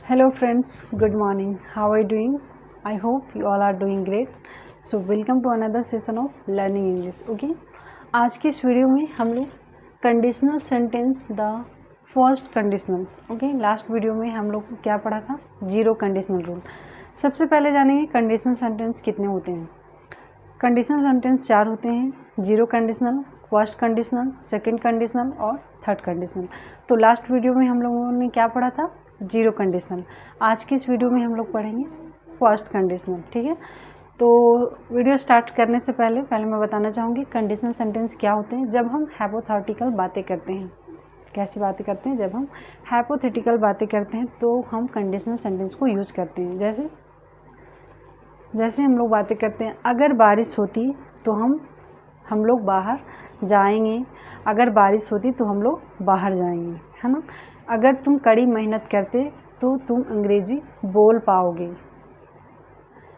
Hello friends, good morning. How are you doing? I hope you all are doing great. So welcome to another session of learning English. Okay? आज की इस video में हम लोग conditional sentence the first conditional okay last video में हम लोग क्या पढ़ा था जीरो कंडीशनल रूल। सबसे पहले जानेंगे कंडीशनल सेंटेंस कितने होते हैं। कंडीशनल सेंटेंस 4 होते हैं, zero conditional, first conditional, second conditional और थर्ड कंडीशनल। तो लास्ट वीडियो में हम लोगों ने क्या पढ़ा था जीरो कंडीशनल। आज की इस वीडियो में हम लोग पढ़ेंगे फर्स्ट कंडीशनल। ठीक है, तो वीडियो स्टार्ट करने से पहले मैं बताना चाहूँगी कंडीशनल सेंटेंस क्या होते हैं। जब हम हाइपोथेटिकल बातें करते हैं, कैसी बातें करते हैं, जब हम हाइपोथेटिकल बातें करते हैं तो हम कंडीशनल सेंटेंस को यूज़ करते हैं। जैसे हम लोग बातें करते हैं, अगर बारिश होती तो हम लोग बाहर जाएंगे, अगर बारिश होती तो हम लोग बाहर जाएंगे, है ना। अगर तुम कड़ी मेहनत करते तो तुम अंग्रेजी बोल पाओगे।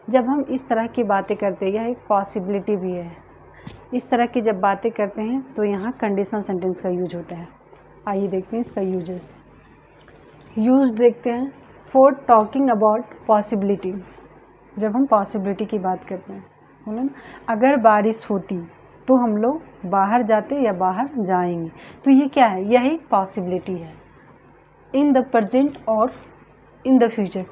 जब हम इस तरह की बातें करते हैं, यह एक पॉसिबिलिटी भी है, इस तरह की जब बातें करते हैं तो यहाँ कंडीशनल सेंटेंस का यूज होता है। आइए देखते हैं इसका यूज देखते हैं। फॉर टॉकिंग अबाउट पॉसिबिलिटी, जब हम पॉसिबिलिटी की बात करते हैं, बोले ना, अगर बारिश होती तो हम लोग बाहर जाते या बाहर जाएंगे। तो ये क्या है, यह एक पॉसिबिलिटी है। इन द प्रेजेंट और इन द फ्यूचर,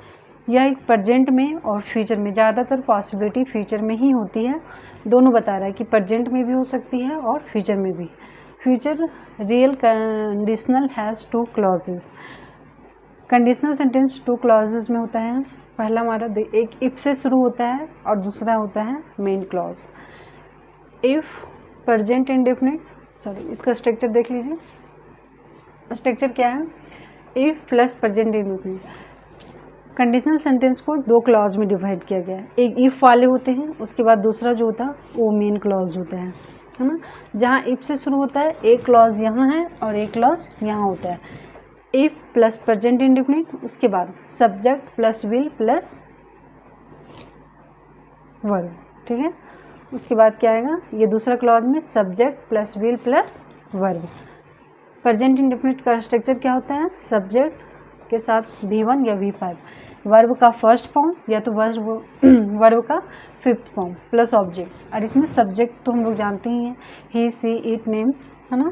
यह एक प्रेजेंट में और फ्यूचर में, ज़्यादातर पॉसिबिलिटी फ्यूचर में ही होती है। दोनों बता रहा है कि प्रेजेंट में भी हो सकती है और फ्यूचर में भी। Future real conditional has 2 clauses. Conditional sentence 2 clauses में होता है। पहला हमारा एक इफ से शुरू होता है और दूसरा होता है main clause. If present indefinite, इसका स्ट्रक्चर देख लीजिए। स्ट्रक्चर क्या है, if plus present indefinite. Conditional sentence को 2 क्लॉज में डिवाइड किया गया है। एक इफ वाले होते हैं, उसके बाद दूसरा जो होता है वो मेन क्लॉज होता है ना। जहाँ इफ से शुरू होता है एक क्लॉज यहाँ है और एक क्लॉज यहाँ होता है। इफ प्लस प्रेजेंट इंडेफिनिट, उसके बाद subject plus will plus verb. ठीक है, उसके बाद क्या आएगा, ये दूसरा क्लॉज में subject plus will plus verb. Present indefinite का स्ट्रक्चर क्या होता है, सब्जेक्ट के साथ V1 या V5, वर्ब का फर्स्ट फॉर्म या तो वर्ब का 5th फॉर्म प्लस ऑब्जेक्ट। और इसमें सब्जेक्ट तो हम लोग जानते ही हैं, ही सी इट नेम, है ना।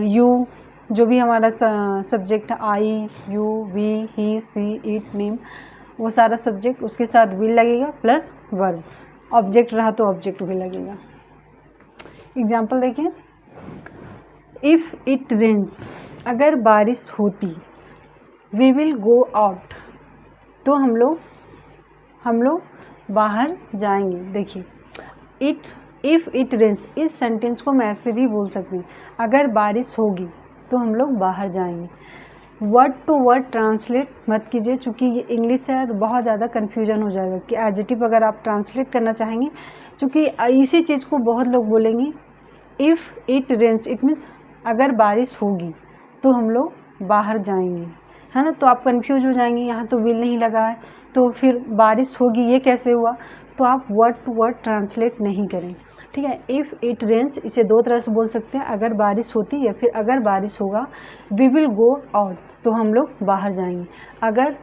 यू जो भी हमारा सब्जेक्ट है, I you we he she it name, वो सारा सब्जेक्ट, उसके साथ विल लगेगा प्लस वर्ब। ऑब्जेक्ट रहा तो ऑब्जेक्ट भी लगेगा। एग्जाम्पल देखिए, इफ़ इट रेन्स, अगर बारिश होती, वी विल गो आउट, तो हम लोग बाहर जाएंगे। देखिए, इफ़ इट रेन्स, इस सेंटेंस को मैं ऐसे भी बोल सकती हूँ, अगर बारिश होगी तो हम लोग बाहर जाएंगे। वर्ड टू वर्ड ट्रांसलेट मत कीजिए, चूँकि ये इंग्लिश है तो बहुत ज़्यादा कन्फ्यूजन हो जाएगा कि एडजेक्टिव अगर आप ट्रांसलेट करना चाहेंगे, चूँकि इसी चीज़ को बहुत लोग बोलेंगे। If it rains, it means अगर बारिश होगी तो हम लोग बाहर जाएंगे, है ना। तो आप कंफ्यूज हो जाएंगे, यहाँ तो विल नहीं लगा है तो फिर बारिश होगी ये कैसे हुआ। तो आप वर्ड टू वर्ड ट्रांसलेट नहीं करें, ठीक है। इफ़ इट रेन्स, इसे 2 तरह से बोल सकते हैं, अगर बारिश होती या फिर अगर बारिश होगा। वी विल गो आउट, तो हम लोग बाहर जाएंगे। अगर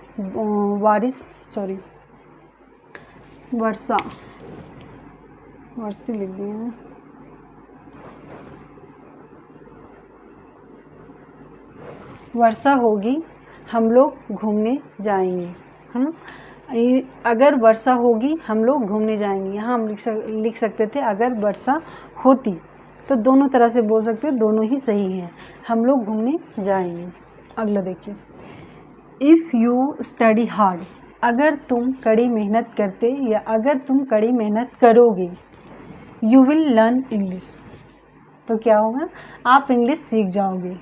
वर्षा लिख दिए हैं, वर्षा होगी हम लोग घूमने जाएंगे, है ना। अगर वर्षा होगी हम लोग घूमने जाएंगे, यहाँ हम लिख सकते थे अगर वर्षा होती। तो दोनों तरह से बोल सकते हैं, दोनों ही सही हैं, हम लोग घूमने जाएंगे। अगला देखिए, इफ़ यू स्टडी हार्ड, अगर तुम कड़ी मेहनत करते या अगर तुम कड़ी मेहनत करोगे, यू विल लर्न इंग्लिश, तो क्या होगा, आप इंग्लिश सीख जाओगे।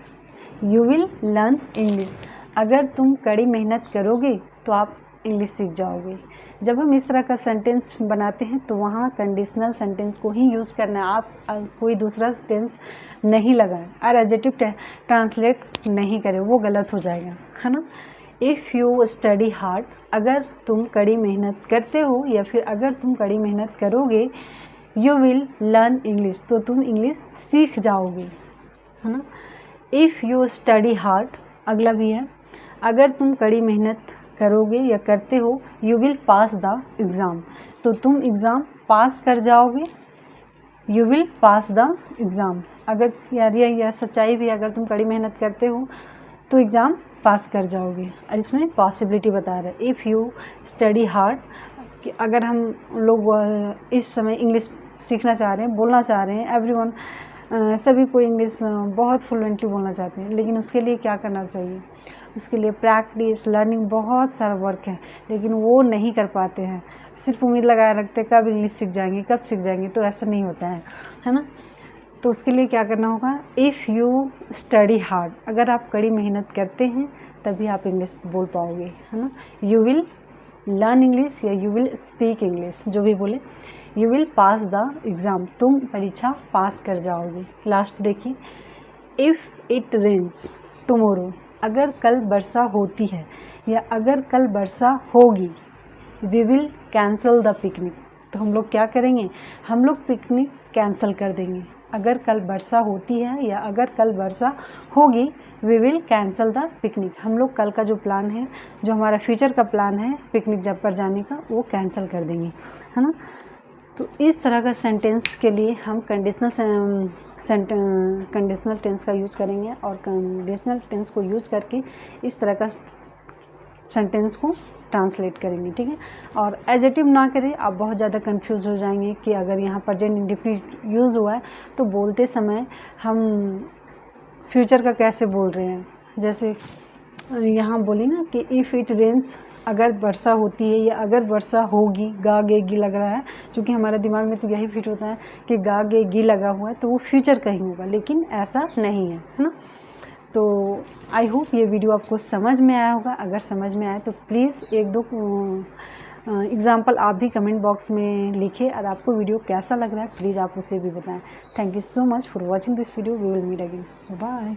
यू विल लर्न इंग्लिश, अगर तुम कड़ी मेहनत करोगे तो आप इंग्लिश सीख जाओगे। जब हम इस तरह का सेंटेंस बनाते हैं तो वहाँ कंडीशनल सेंटेंस को ही यूज़ करना है, आप कोई दूसरा टेंस नहीं लगाएं और एडजेक्टिव ट्रांसलेट नहीं करें, वो गलत हो जाएगा, है ना। इफ़ यू स्टडी हार्ड, अगर तुम कड़ी मेहनत करते हो या फिर अगर तुम कड़ी मेहनत करोगे, यू विल लर्न इंग्लिश, तो तुम इंग्लिश सीख जाओगे, है ना। इफ़ यू स्टडी हार्ड, अगला भी है, अगर तुम कड़ी मेहनत करोगे या करते हो, you will pass the exam, तो तुम एग्ज़ाम पास कर जाओगे। You will pass the exam, अगर यार यह सच्चाई भी, अगर तुम कड़ी मेहनत करते हो तो एग्ज़ाम पास कर जाओगे। और इसमें पॉसिबिलिटी बता रहा है, इफ़ यू स्टडी हार्ड, कि अगर हम लोग इस समय इंग्लिश सीखना चाह रहे हैं, बोलना चाह रहे हैं, एवरीवन सभी को इंग्लिश बहुत फ्लुएंटली बोलना चाहते हैं, लेकिन उसके लिए क्या करना चाहिए? उसके लिए प्रैक्टिस, लर्निंग, बहुत सारा वर्क है, लेकिन वो नहीं कर पाते हैं। सिर्फ उम्मीद लगाए रखते कब इंग्लिश सीख जाएंगे, कब सीख जाएंगे, तो ऐसा नहीं होता है ना। तो उसके लिए क्या करना होगा? इफ़ यू स्टडी हार्ड, अगर आप कड़ी मेहनत करते हैं तभी आप इंग्लिश बोल पाओगे, है ना। यू विल लर्न इंग्लिश या यू विल स्पीक इंग्लिश, जो भी बोले। You will pass the exam, तुम परीक्षा पास कर जाओगे। लास्ट देखिए, इफ़ इट रेन्स टुमारो, अगर कल वर्षा होती है या अगर कल वर्षा होगी, we will cancel the picnic, तो हम लोग क्या करेंगे? हम लोग पिकनिक कैंसिल कर देंगे। अगर कल वर्षा होती है या अगर कल वर्षा होगी, we will cancel the picnic, हम लोग कल का जो प्लान है, जो हमारा फ्यूचर का प्लान है पिकनिक जब पर जाने का, वो कैंसिल कर देंगे, है ना। तो इस तरह का सेंटेंस के लिए हम कंडीशनल टेंस का यूज़ करेंगे, और कंडीशनल टेंस को यूज़ करके इस तरह का सेंटेंस को ट्रांसलेट करेंगे, ठीक है। और एडजेक्टिव ना करें, आप बहुत ज़्यादा कंफ्यूज हो जाएंगे कि अगर यहाँ प्रेजेंट इंडेफिनिट यूज़ हुआ है तो बोलते समय हम फ्यूचर का कैसे बोल रहे हैं। जैसे यहाँ बोली ना कि इफ़ इट रेन्स, अगर वर्षा होती है या अगर वर्षा होगी, गा गे गी लग रहा है, क्योंकि हमारे दिमाग में तो यही फिट होता है कि गा गे गी लगा हुआ है तो वो फ्यूचर का ही होगा, लेकिन ऐसा नहीं है ना। तो आई होप ये वीडियो आपको समझ में आया होगा। अगर समझ में आए तो प्लीज़ एक दो एग्जाम्पल आप भी कमेंट बॉक्स में लिखिए, और आपको वीडियो कैसा लग रहा है प्लीज़ आप उसे भी बताएं। Thank you so much for watching this video, we will meet again, bye.